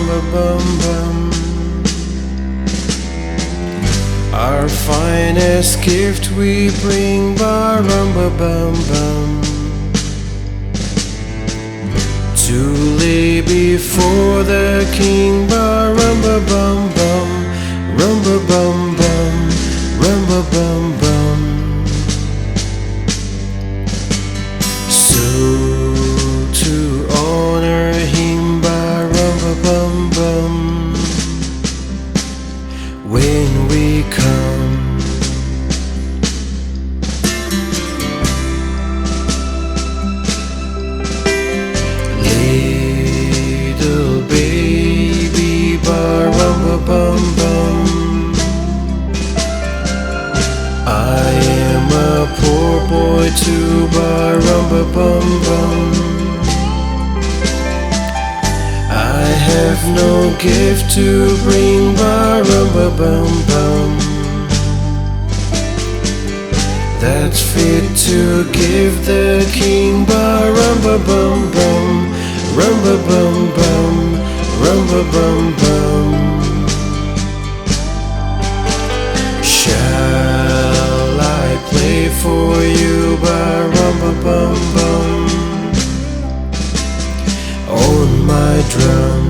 rumba bum bum. Our finest gift we bring, ba rumba bum bum, to lay before the King, ba rumba bum bum, rumba bum bum, rumba bum bum. So to honor him, ba rumba bum bum, when we come, little baby, ba rumba bum bum. I am a poor boy too, ba rumba bum bum. I have no gift to bring, ba rumba bum bum, that's fit to give the King, ba rumba bum bum, rumba bum bum, rumba bum bum. Shall I play for you, ba rumba bum bum, on my drum?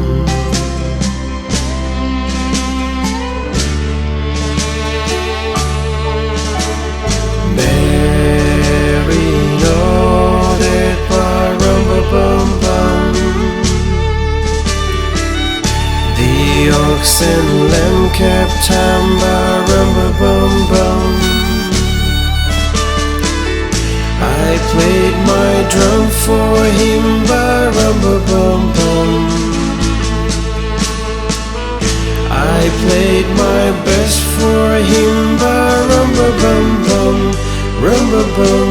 Mary nodded, ba rumba bum bum. The ox and lamb kept time, ba rumba bum bum. I played my drum for him, ba rumba bum bum. I played my best for him, ba rumba bum bum, rumba bum